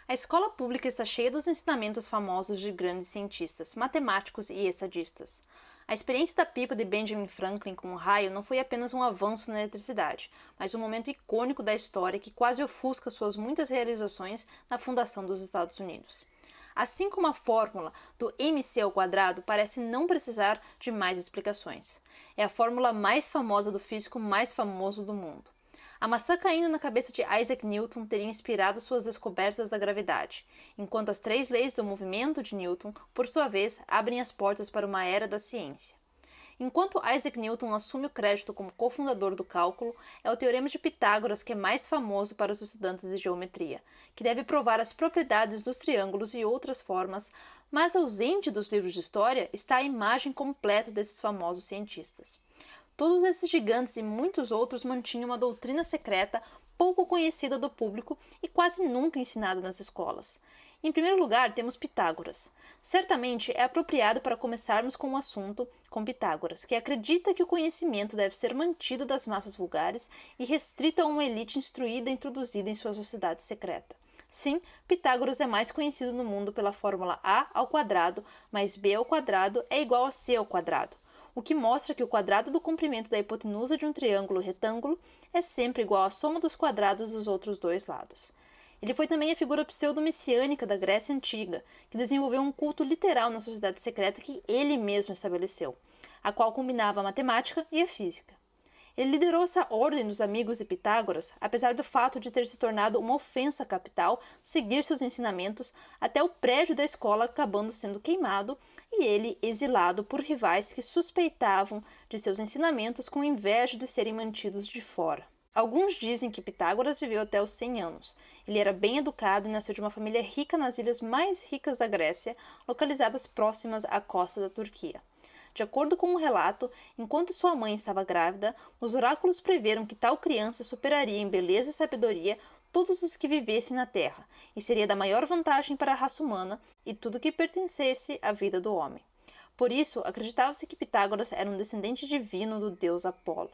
A escola pública está cheia dos ensinamentos famosos de grandes cientistas, matemáticos e estadistas. A experiência da pipa de Benjamin Franklin com o raio não foi apenas um avanço na eletricidade, mas um momento icônico da história que quase ofusca suas muitas realizações na fundação dos Estados Unidos. Assim como a fórmula do mc² parece não precisar de mais explicações. É a fórmula mais famosa do físico mais famoso do mundo. A maçã caindo na cabeça de Isaac Newton teria inspirado suas descobertas da gravidade, enquanto as 3 leis do movimento de Newton, por sua vez, abrem as portas para uma era da ciência. Enquanto Isaac Newton assume o crédito como cofundador do cálculo, é o Teorema de Pitágoras que é mais famoso para os estudantes de geometria, que deve provar as propriedades dos triângulos e outras formas, mas ausente dos livros de história está a imagem completa desses famosos cientistas. Todos esses gigantes e muitos outros mantinham uma doutrina secreta pouco conhecida do público e quase nunca ensinada nas escolas. Em primeiro lugar, temos Pitágoras. Certamente é apropriado para começarmos com o assunto com Pitágoras, que acredita que o conhecimento deve ser mantido das massas vulgares e restrito a uma elite instruída e introduzida em sua sociedade secreta. Sim, Pitágoras é mais conhecido no mundo pela fórmula a² mais b² é igual a c², o que mostra que o quadrado do comprimento da hipotenusa de um triângulo retângulo é sempre igual à soma dos quadrados dos outros dois lados. Ele foi também a figura pseudo-messiânica da Grécia Antiga, que desenvolveu um culto literal na sociedade secreta que ele mesmo estabeleceu, a qual combinava a matemática e a física. Ele liderou essa ordem dos amigos de Pitágoras, apesar do fato de ter se tornado uma ofensa capital seguir seus ensinamentos, até o prédio da escola acabando sendo queimado e ele exilado por rivais que suspeitavam de seus ensinamentos com inveja de serem mantidos de fora. Alguns dizem que Pitágoras viveu até os 100 anos. Ele era bem educado e nasceu de uma família rica nas ilhas mais ricas da Grécia, localizadas próximas à costa da Turquia. De acordo com um relato, enquanto sua mãe estava grávida, os oráculos preveram que tal criança superaria em beleza e sabedoria todos os que vivessem na Terra, e seria da maior vantagem para a raça humana e tudo que pertencesse à vida do homem. Por isso, acreditava-se que Pitágoras era um descendente divino do deus Apolo.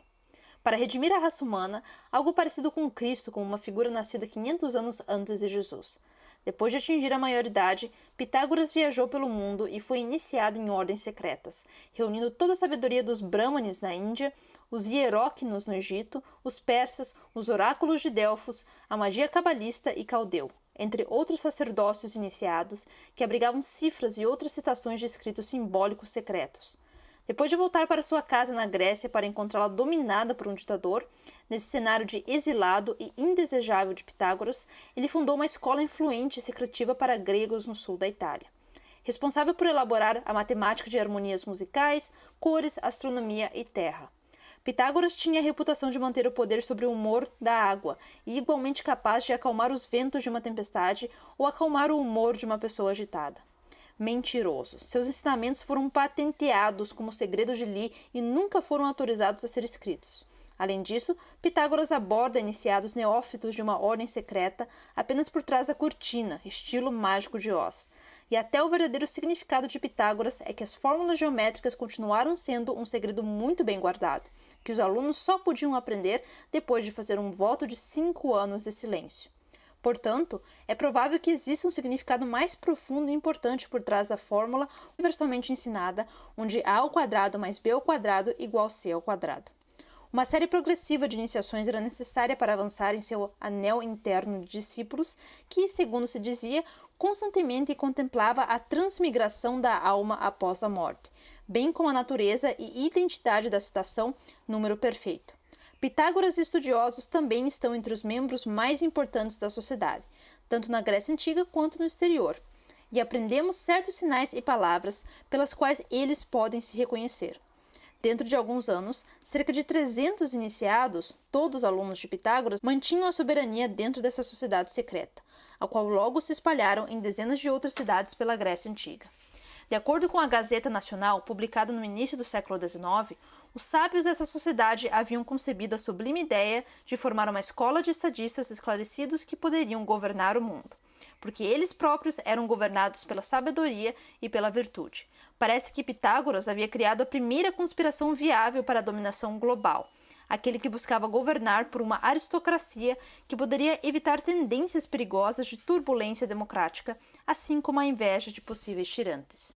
Para redimir a raça humana, algo parecido com Cristo como uma figura nascida 500 anos antes de Jesus. Depois de atingir a maioridade, Pitágoras viajou pelo mundo e foi iniciado em ordens secretas, reunindo toda a sabedoria dos Brahmanes na Índia, os hieróquinos no Egito, os persas, os oráculos de Delfos, a magia cabalista e caldeu, entre outros sacerdócios iniciados que abrigavam cifras e outras citações de escritos simbólicos secretos. Depois de voltar para sua casa na Grécia para encontrá-la dominada por um ditador, nesse cenário de exilado e indesejável de Pitágoras, ele fundou uma escola influente e secretiva para gregos no sul da Itália. Responsável por elaborar a matemática de harmonias musicais, cores, astronomia e terra. Pitágoras tinha a reputação de manter o poder sobre o humor da água e igualmente capaz de acalmar os ventos de uma tempestade ou acalmar o humor de uma pessoa agitada. Mentiroso. Seus ensinamentos foram patenteados como segredos de Lee e nunca foram autorizados a ser escritos. Além disso, Pitágoras aborda iniciados neófitos de uma ordem secreta apenas por trás da cortina, estilo mágico de Oz. E até o verdadeiro significado de Pitágoras é que as fórmulas geométricas continuaram sendo um segredo muito bem guardado, que os alunos só podiam aprender depois de fazer um voto de 5 anos de silêncio. Portanto, é provável que exista um significado mais profundo e importante por trás da fórmula universalmente ensinada, onde a² mais b² igual c². Uma série progressiva de iniciações era necessária para avançar em seu anel interno de discípulos que, segundo se dizia, constantemente contemplava a transmigração da alma após a morte, bem como a natureza e identidade da citação número perfeito. Pitágoras e estudiosos também estão entre os membros mais importantes da sociedade, tanto na Grécia Antiga quanto no exterior, e aprendemos certos sinais e palavras pelas quais eles podem se reconhecer. Dentro de alguns anos, cerca de 300 iniciados, todos alunos de Pitágoras, mantinham a soberania dentro dessa sociedade secreta, a qual logo se espalharam em dezenas de outras cidades pela Grécia Antiga. De acordo com a Gazeta Nacional, publicada no início do século XIX, os sábios dessa sociedade haviam concebido a sublime ideia de formar uma escola de estadistas esclarecidos que poderiam governar o mundo, porque eles próprios eram governados pela sabedoria e pela virtude. Parece que Pitágoras havia criado a primeira conspiração viável para a dominação global, aquele que buscava governar por uma aristocracia que poderia evitar tendências perigosas de turbulência democrática, assim como a inveja de possíveis tirantes.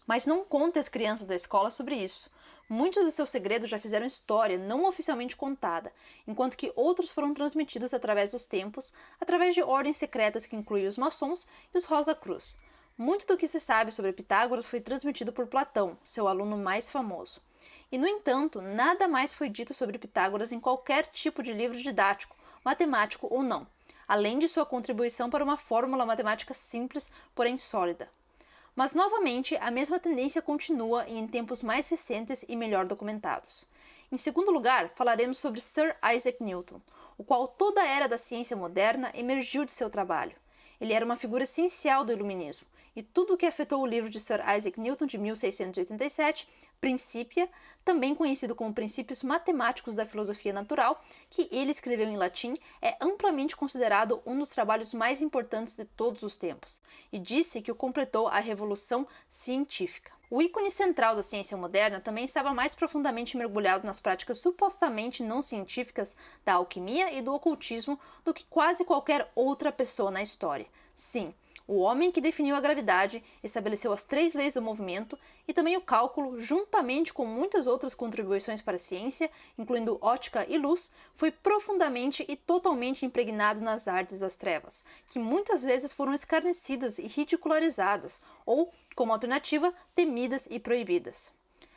Mas não conte às crianças da escola sobre isso. Muitos de seus segredos já fizeram história não oficialmente contada, enquanto que outros foram transmitidos através dos tempos, através de ordens secretas que incluem os maçons e os Rosa Cruz. Muito do que se sabe sobre Pitágoras foi transmitido por Platão, seu aluno mais famoso. E, no entanto, nada mais foi dito sobre Pitágoras em qualquer tipo de livro didático, matemático ou não, além de sua contribuição para uma fórmula matemática simples, porém sólida. Mas, novamente, a mesma tendência continua em tempos mais recentes e melhor documentados. Em segundo lugar, falaremos sobre Sir Isaac Newton, o qual toda a era da ciência moderna emergiu de seu trabalho. Ele era uma figura essencial do iluminismo, e tudo o que afetou o livro de Sir Isaac Newton de 1687, Principia, também conhecido como Princípios Matemáticos da Filosofia Natural, que ele escreveu em latim, é amplamente considerado um dos trabalhos mais importantes de todos os tempos, e disse que o completou a revolução científica. O ícone central da ciência moderna também estava mais profundamente mergulhado nas práticas supostamente não científicas da alquimia e do ocultismo do que quase qualquer outra pessoa na história. Sim, o homem que definiu a gravidade, estabeleceu as 3 leis do movimento e também o cálculo, juntamente com muitas outras contribuições para a ciência, incluindo ótica e luz, foi profundamente e totalmente impregnado nas artes das trevas, que muitas vezes foram escarnecidas e ridicularizadas, ou, como alternativa, temidas e proibidas.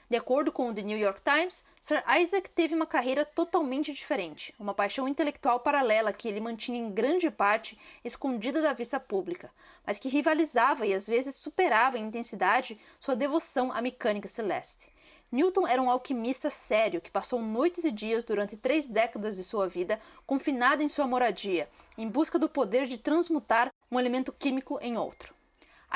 De acordo com o The New York Times, Sir Isaac teve uma carreira totalmente diferente, uma paixão intelectual paralela que ele mantinha em grande parte escondida da vista pública, mas que rivalizava e às vezes superava em intensidade sua devoção à mecânica celeste. Newton era um alquimista sério que passou noites e dias durante 3 décadas de sua vida confinado em sua moradia, em busca do poder de transmutar um elemento químico em outro.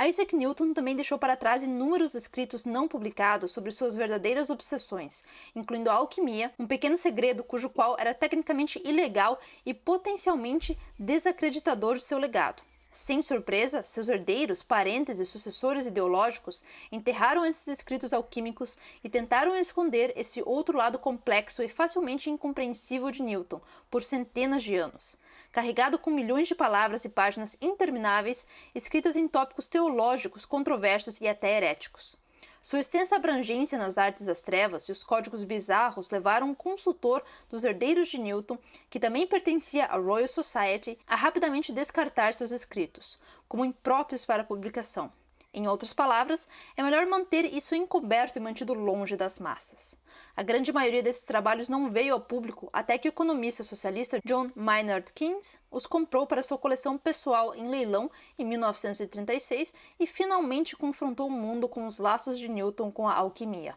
Isaac Newton também deixou para trás inúmeros escritos não publicados sobre suas verdadeiras obsessões, incluindo a alquimia, um pequeno segredo cujo qual era tecnicamente ilegal e potencialmente desacreditador de seu legado. Sem surpresa, seus herdeiros, parentes e sucessores ideológicos enterraram esses escritos alquímicos e tentaram esconder esse outro lado complexo e facilmente incompreensível de Newton por centenas de anos. Carregado com milhões de palavras e páginas intermináveis, escritas em tópicos teológicos, controversos e até heréticos. Sua extensa abrangência nas artes das trevas e os códigos bizarros levaram um consultor dos herdeiros de Newton, que também pertencia à Royal Society, a rapidamente descartar seus escritos, como impróprios para publicação. Em outras palavras, é melhor manter isso encoberto e mantido longe das massas. A grande maioria desses trabalhos não veio ao público até que o economista socialista John Maynard Keynes os comprou para sua coleção pessoal em leilão em 1936 e finalmente confrontou o mundo com os laços de Newton com a alquimia.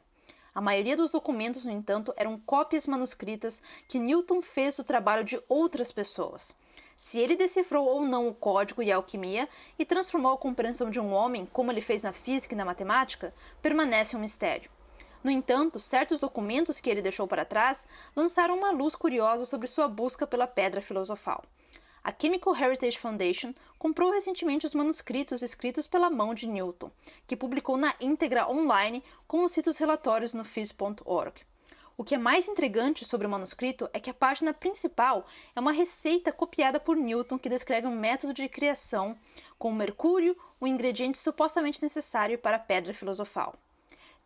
A maioria dos documentos, no entanto, eram cópias manuscritas que Newton fez do trabalho de outras pessoas. Se ele decifrou ou não o código e a alquimia e transformou a compreensão de um homem, como ele fez na física e na matemática, permanece um mistério. No entanto, certos documentos que ele deixou para trás lançaram uma luz curiosa sobre sua busca pela pedra filosofal. A Chemical Heritage Foundation comprou recentemente os manuscritos escritos pela mão de Newton, que publicou na íntegra online com os citos relatórios no phys.org. O que é mais intrigante sobre o manuscrito é que a página principal é uma receita copiada por Newton que descreve um método de criação com mercúrio, um ingrediente supostamente necessário para a pedra filosofal.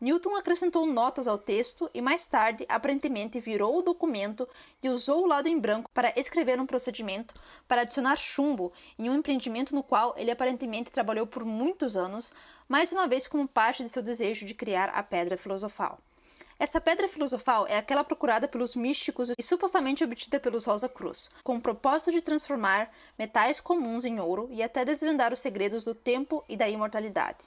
Newton acrescentou notas ao texto e mais tarde, aparentemente, virou o documento e usou o lado em branco para escrever um procedimento para adicionar chumbo em um empreendimento no qual ele aparentemente trabalhou por muitos anos, mais uma vez como parte de seu desejo de criar a pedra filosofal. Essa pedra filosofal é aquela procurada pelos místicos e supostamente obtida pelos Rosa Cruz, com o propósito de transformar metais comuns em ouro e até desvendar os segredos do tempo e da imortalidade.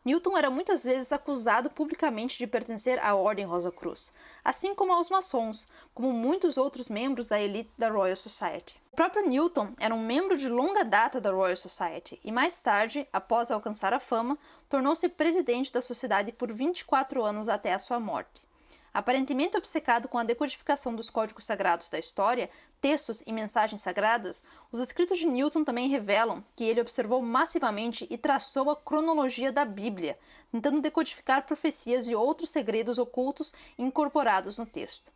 Newton era muitas vezes acusado publicamente de pertencer à Ordem Rosa Cruz, assim como aos maçons, como muitos outros membros da elite da Royal Society. O próprio Newton era um membro de longa data da Royal Society e mais tarde, após alcançar a fama, tornou-se presidente da sociedade por 24 anos até a sua morte. Aparentemente obcecado com a decodificação dos códigos sagrados da história, textos e mensagens sagradas, os escritos de Newton também revelam que ele observou massivamente e traçou a cronologia da Bíblia, tentando decodificar profecias e outros segredos ocultos incorporados no texto.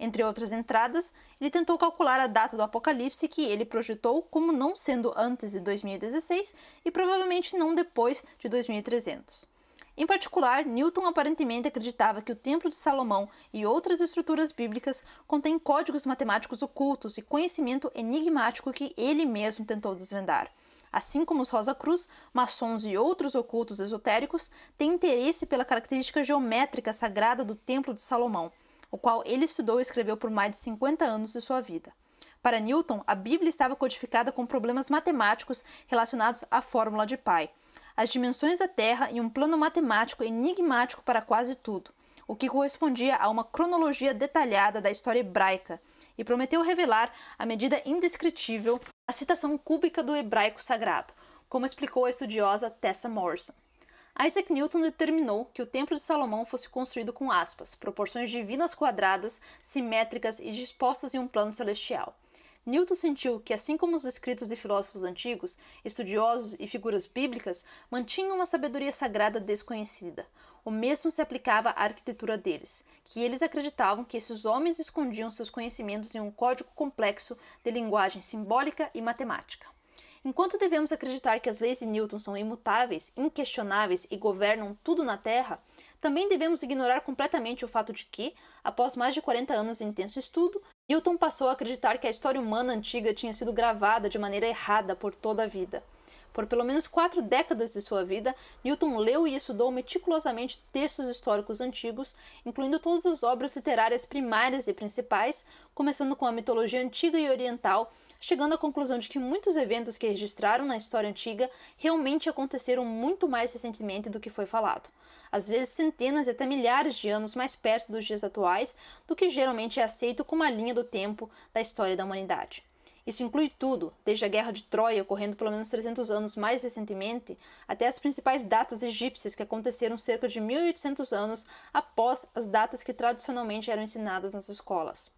Entre outras entradas, ele tentou calcular a data do Apocalipse que ele projetou como não sendo antes de 2016 e provavelmente não depois de 2300. Em particular, Newton aparentemente acreditava que o Templo de Salomão e outras estruturas bíblicas contêm códigos matemáticos ocultos e conhecimento enigmático que ele mesmo tentou desvendar. Assim como os Rosa Cruz, maçons e outros ocultos esotéricos têm interesse pela característica geométrica sagrada do Templo de Salomão, o qual ele estudou e escreveu por mais de 50 anos de sua vida. Para Newton, a Bíblia estava codificada com problemas matemáticos relacionados à fórmula de Pi, as dimensões da Terra e um plano matemático enigmático para quase tudo, o que correspondia a uma cronologia detalhada da história hebraica, e prometeu revelar a medida indescritível, a citação cúbica do hebraico sagrado, como explicou a estudiosa Tessa Morrison. Isaac Newton determinou que o Templo de Salomão fosse construído com aspas, proporções divinas quadradas, simétricas e dispostas em um plano celestial. Newton sentiu que, assim como os escritos de filósofos antigos, estudiosos e figuras bíblicas mantinham uma sabedoria sagrada desconhecida. O mesmo se aplicava à arquitetura deles, que eles acreditavam que esses homens escondiam seus conhecimentos em um código complexo de linguagem simbólica e matemática. Enquanto devemos acreditar que as leis de Newton são imutáveis, inquestionáveis e governam tudo na Terra, também devemos ignorar completamente o fato de que, após mais de 40 anos de intenso estudo, Newton passou a acreditar que a história humana antiga tinha sido gravada de maneira errada por toda a vida. Por pelo menos 4 décadas de sua vida, Newton leu e estudou meticulosamente textos históricos antigos, incluindo todas as obras literárias primárias e principais, começando com a mitologia antiga e oriental, chegando à conclusão de que muitos eventos que registraram na história antiga realmente aconteceram muito mais recentemente do que foi falado. Às vezes centenas e até milhares de anos mais perto dos dias atuais do que geralmente é aceito como a linha do tempo da história da humanidade. Isso inclui tudo, desde a Guerra de Troia, ocorrendo pelo menos 300 anos mais recentemente, até as principais datas egípcias que aconteceram cerca de 1800 anos após as datas que tradicionalmente eram ensinadas nas escolas.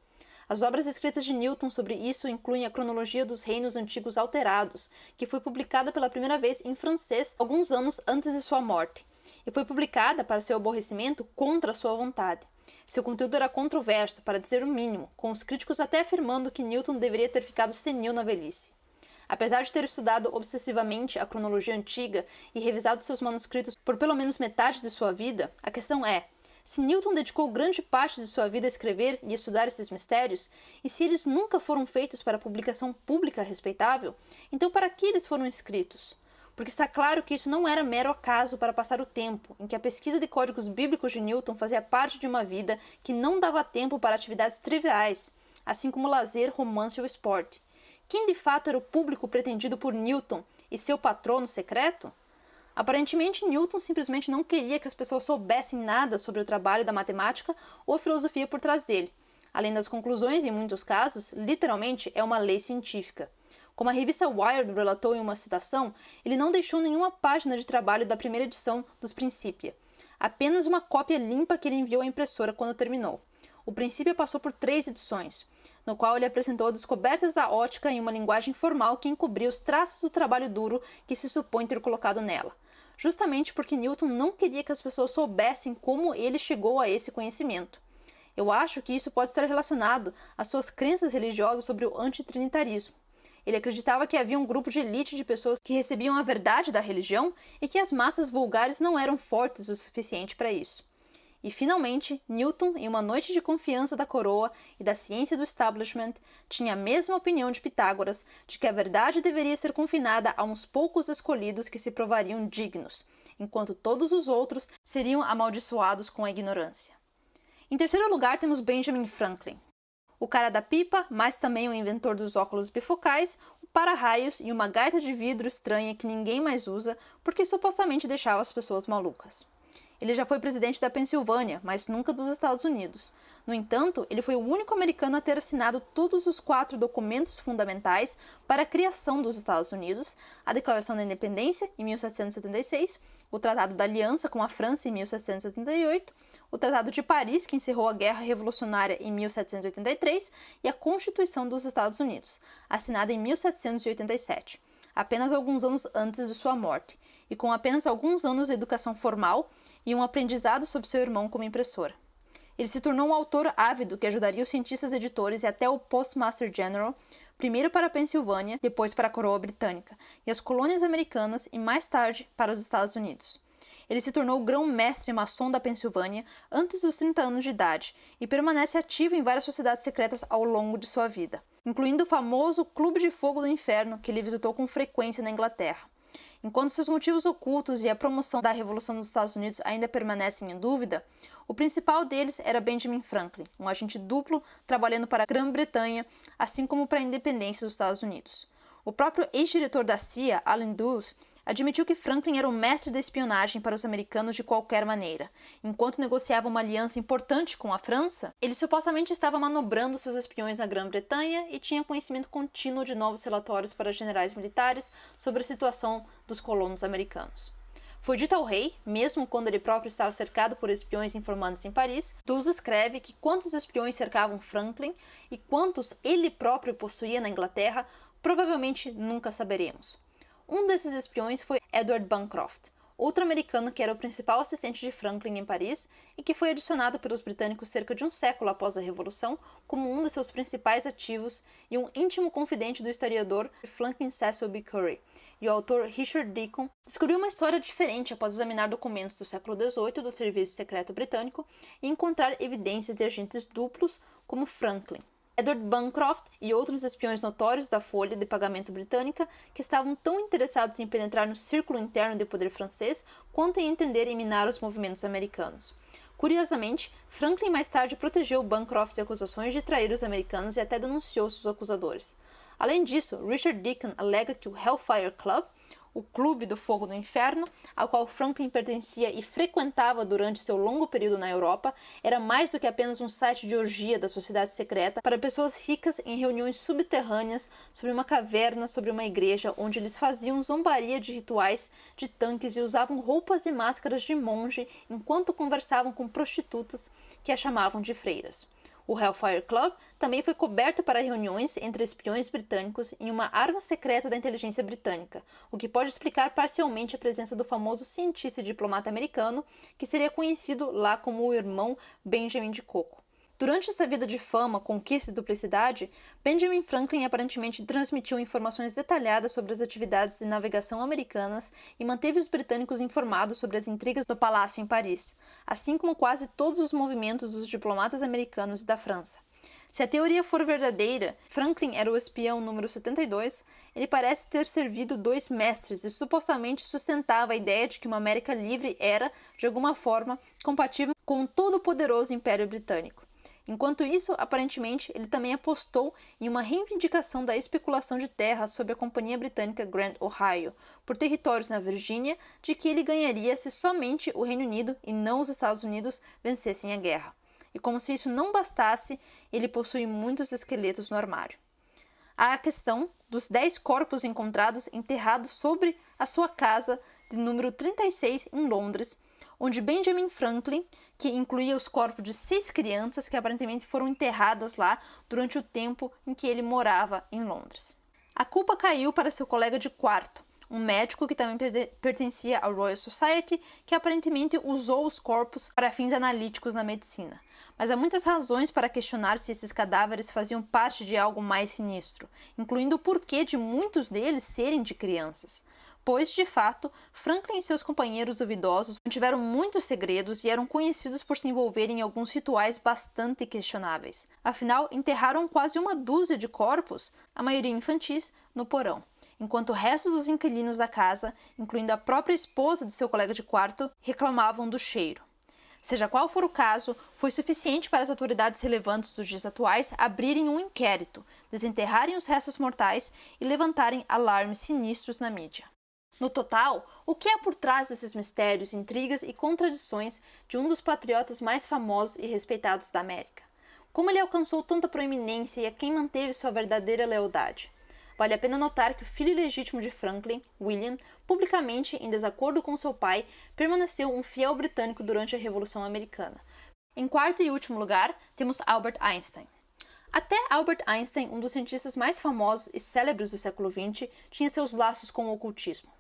As obras escritas de Newton sobre isso incluem a Cronologia dos Reinos Antigos Alterados, que foi publicada pela primeira vez em francês alguns anos antes de sua morte, e foi publicada, para seu aborrecimento, contra a sua vontade. Seu conteúdo era controverso, para dizer o mínimo, com os críticos até afirmando que Newton deveria ter ficado senil na velhice. Apesar de ter estudado obsessivamente a cronologia antiga e revisado seus manuscritos por pelo menos metade de sua vida, a questão é: se Newton dedicou grande parte de sua vida a escrever e estudar esses mistérios, e se eles nunca foram feitos para publicação pública respeitável, então para que eles foram escritos? Porque está claro que isso não era mero acaso para passar o tempo, em que a pesquisa de códigos bíblicos de Newton fazia parte de uma vida que não dava tempo para atividades triviais, assim como lazer, romance ou esporte. Quem de fato era o público pretendido por Newton e seu patrono secreto? Aparentemente, Newton simplesmente não queria que as pessoas soubessem nada sobre o trabalho da matemática ou a filosofia por trás dele. Além das conclusões, em muitos casos, literalmente é uma lei científica. Como a revista Wired relatou em uma citação, ele não deixou nenhuma página de trabalho da primeira edição dos Principia, apenas uma cópia limpa que ele enviou à impressora quando terminou. O Principia passou por 3 edições, no qual ele apresentou descobertas da ótica em uma linguagem formal que encobria os traços do trabalho duro que se supõe ter colocado nela, justamente porque Newton não queria que as pessoas soubessem como ele chegou a esse conhecimento. Eu acho que isso pode estar relacionado às suas crenças religiosas sobre o antitrinitarismo. Ele acreditava que havia um grupo de elite de pessoas que recebiam a verdade da religião e que as massas vulgares não eram fortes o suficiente para isso. E, finalmente, Newton, em uma noite de confiança da coroa e da ciência do establishment, tinha a mesma opinião de Pitágoras de que a verdade deveria ser confinada a uns poucos escolhidos que se provariam dignos, enquanto todos os outros seriam amaldiçoados com a ignorância. Em terceiro lugar, temos Benjamin Franklin. O cara da pipa, mas também o inventor dos óculos bifocais, o para-raios e uma gaita de vidro estranha que ninguém mais usa porque supostamente deixava as pessoas malucas. Ele já foi presidente da Pensilvânia, mas nunca dos Estados Unidos. No entanto, ele foi o único americano a ter assinado todos os 4 documentos fundamentais para a criação dos Estados Unidos: a Declaração da Independência, em 1776, o Tratado da Aliança com a França, em 1778, o Tratado de Paris, que encerrou a Guerra Revolucionária em 1783, e a Constituição dos Estados Unidos, assinada em 1787, apenas alguns anos antes de sua morte, e com apenas alguns anos de educação formal e um aprendizado sobre seu irmão como impressor. Ele se tornou um autor ávido que ajudaria os cientistas editores e até o Postmaster General, primeiro para a Pensilvânia, depois para a coroa britânica, e as colônias americanas e mais tarde para os Estados Unidos. Ele se tornou grão-mestre maçom da Pensilvânia antes dos 30 anos de idade e permanece ativo em várias sociedades secretas ao longo de sua vida, incluindo o famoso Clube de Fogo do Inferno, que ele visitou com frequência na Inglaterra. Enquanto seus motivos ocultos e a promoção da Revolução dos Estados Unidos ainda permanecem em dúvida, o principal deles era Benjamin Franklin, um agente duplo trabalhando para a Grã-Bretanha, assim como para a independência dos Estados Unidos. O próprio ex-diretor da CIA, Allen Dulles, admitiu que Franklin era o mestre da espionagem para os americanos de qualquer maneira. Enquanto negociava uma aliança importante com a França, ele supostamente estava manobrando seus espiões na Grã-Bretanha e tinha conhecimento contínuo de novos relatórios para generais militares sobre a situação dos colonos americanos. Foi dito ao rei, mesmo quando ele próprio estava cercado por espiões informantes em Paris, Dulles escreve que quantos espiões cercavam Franklin e quantos ele próprio possuía na Inglaterra, provavelmente nunca saberemos. Um desses espiões foi Edward Bancroft, outro americano que era o principal assistente de Franklin em Paris e que foi adicionado pelos britânicos cerca de um século após a Revolução como um de seus principais ativos e um íntimo confidente do historiador Franklin Cecil B. Curry. E o autor Richard Deacon descobriu uma história diferente após examinar documentos do século XVIII do Serviço Secreto Britânico e encontrar evidências de agentes duplos como Franklin, Edward Bancroft e outros espiões notórios da folha de pagamento britânica que estavam tão interessados em penetrar no círculo interno de poder francês quanto em entender e minar os movimentos americanos. Curiosamente, Franklin mais tarde protegeu Bancroft de acusações de trair os americanos e até denunciou seus acusadores. Além disso, Richard Deacon alega que o Hellfire Club, o Clube do Fogo do Inferno, ao qual Franklin pertencia e frequentava durante seu longo período na Europa, era mais do que apenas um site de orgia da sociedade secreta para pessoas ricas em reuniões subterrâneas sobre uma caverna sobre uma igreja onde eles faziam zombaria de rituais de tanques e usavam roupas e máscaras de monge enquanto conversavam com prostitutas que a chamavam de freiras. O Hellfire Club também foi coberto para reuniões entre espiões britânicos em uma arma secreta da inteligência britânica, o que pode explicar parcialmente a presença do famoso cientista e diplomata americano, que seria conhecido lá como o irmão Benjamin de Coco. Durante essa vida de fama, conquista e duplicidade, Benjamin Franklin aparentemente transmitiu informações detalhadas sobre as atividades de navegação americanas e manteve os britânicos informados sobre as intrigas do palácio em Paris, assim como quase todos os movimentos dos diplomatas americanos e da França. Se a teoria for verdadeira, Franklin era o espião número 72, ele parece ter servido 2 mestres e supostamente sustentava a ideia de que uma América livre era, de alguma forma, compatível com o todo-poderoso Império Britânico. Enquanto isso, aparentemente, ele também apostou em uma reivindicação da especulação de terras sob a Companhia Britânica Grand Ohio, por territórios na Virgínia, de que ele ganharia se somente o Reino Unido e não os Estados Unidos vencessem a guerra. E como se isso não bastasse, ele possui muitos esqueletos no armário. Há a questão dos 10 corpos encontrados enterrados sobre a sua casa de número 36 em Londres, onde Benjamin Franklin, que incluía os corpos de 6 crianças que aparentemente foram enterradas lá durante o tempo em que ele morava em Londres. A culpa caiu para seu colega de quarto, um médico que também pertencia ao Royal Society, que aparentemente usou os corpos para fins analíticos na medicina. Mas há muitas razões para questionar se esses cadáveres faziam parte de algo mais sinistro, incluindo o porquê de muitos deles serem de crianças. Pois, de fato, Franklin e seus companheiros duvidosos mantiveram muitos segredos e eram conhecidos por se envolverem em alguns rituais bastante questionáveis. Afinal, enterraram quase 12 de corpos, a maioria infantis, no porão, enquanto o resto dos inquilinos da casa, incluindo a própria esposa de seu colega de quarto, reclamavam do cheiro. Seja qual for o caso, foi suficiente para as autoridades relevantes dos dias atuais abrirem um inquérito, desenterrarem os restos mortais e levantarem alarmes sinistros na mídia. No total, o que há por trás desses mistérios, intrigas e contradições de um dos patriotas mais famosos e respeitados da América? Como ele alcançou tanta proeminência e a quem manteve sua verdadeira lealdade? Vale a pena notar que o filho legítimo de Franklin, William, publicamente em desacordo com seu pai, permaneceu um fiel britânico durante a Revolução Americana. Em quarto e último lugar, temos Albert Einstein. Até Albert Einstein, um dos cientistas mais famosos e célebres do século XX, tinha seus laços com o ocultismo.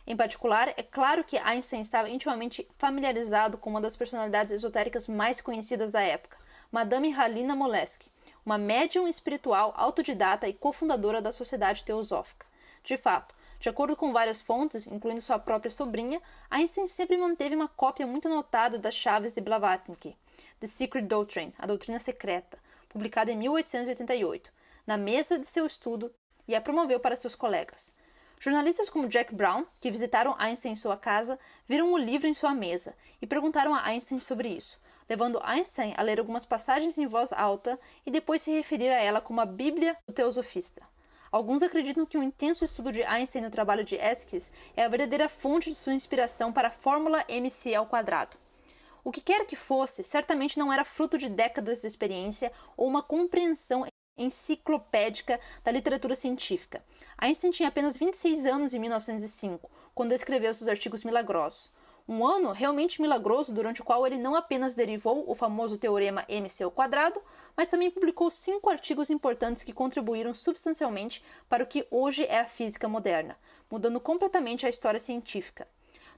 Em particular, é claro que Einstein estava intimamente familiarizado com uma das personalidades esotéricas mais conhecidas da época, Madame Halina Molesky, uma médium espiritual autodidata e cofundadora da Sociedade Teosófica. De fato, de acordo com várias fontes, incluindo sua própria sobrinha, Einstein sempre manteve uma cópia muito anotada das chaves de Blavatsky, The Secret Doctrine, a doutrina secreta, publicada em 1888, na mesa de seu estudo e a promoveu para seus colegas. Jornalistas como Jack Brown, que visitaram Einstein em sua casa, viram o livro em sua mesa e perguntaram a Einstein sobre isso, levando Einstein a ler algumas passagens em voz alta e depois se referir a ela como a Bíblia do Teosofista. Alguns acreditam que o intenso estudo de Einstein no trabalho de Esquisse é a verdadeira fonte de sua inspiração para a fórmula mc². O que quer que fosse, certamente não era fruto de décadas de experiência ou uma compreensão enciclopédica da literatura científica. Einstein tinha apenas 26 anos em 1905, quando escreveu seus artigos milagrosos. Um ano realmente milagroso durante o qual ele não apenas derivou o famoso teorema mc², mas também publicou 5 artigos importantes que contribuíram substancialmente para o que hoje é a física moderna, mudando completamente a história científica.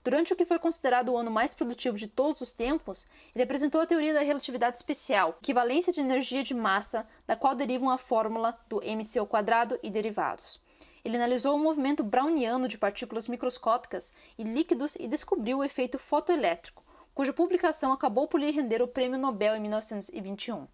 Durante o que foi considerado o ano mais produtivo de todos os tempos, ele apresentou a teoria da relatividade especial, equivalência de energia de massa, da qual derivam a fórmula do mc² e derivados. Ele analisou o movimento browniano de partículas microscópicas e líquidos e descobriu o efeito fotoelétrico, cuja publicação acabou por lhe render o Prêmio Nobel em 1921.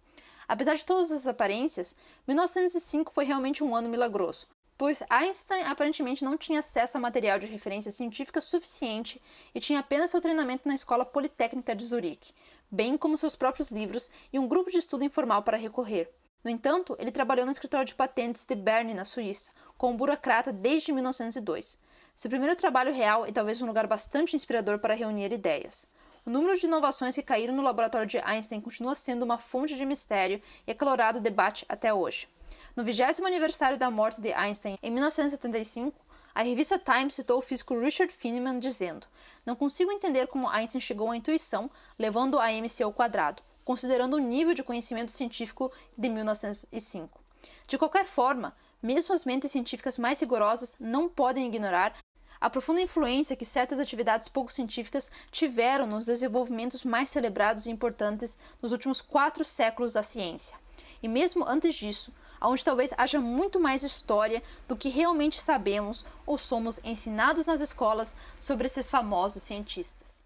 Apesar de todas as aparências, 1905 foi realmente um ano milagroso, pois Einstein aparentemente não tinha acesso a material de referência científica suficiente e tinha apenas seu treinamento na Escola Politécnica de Zurique, bem como seus próprios livros e um grupo de estudo informal para recorrer. No entanto, ele trabalhou no escritório de patentes de Berne, na Suíça, como burocrata desde 1902. Seu primeiro trabalho real e talvez um lugar bastante inspirador para reunir ideias. O número de inovações que caíram no laboratório de Einstein continua sendo uma fonte de mistério e acalorado debate até hoje. No 20º aniversário da morte de Einstein, em 1975, a revista Time citou o físico Richard Feynman dizendo: "Não consigo entender como Einstein chegou à intuição, levando a mc², considerando o nível de conhecimento científico de 1905. De qualquer forma, mesmo as mentes científicas mais rigorosas não podem ignorar a profunda influência que certas atividades pouco científicas tiveram nos desenvolvimentos mais celebrados e importantes nos últimos 4 séculos da ciência. E mesmo antes disso, onde talvez haja muito mais história do que realmente sabemos ou somos ensinados nas escolas sobre esses famosos cientistas."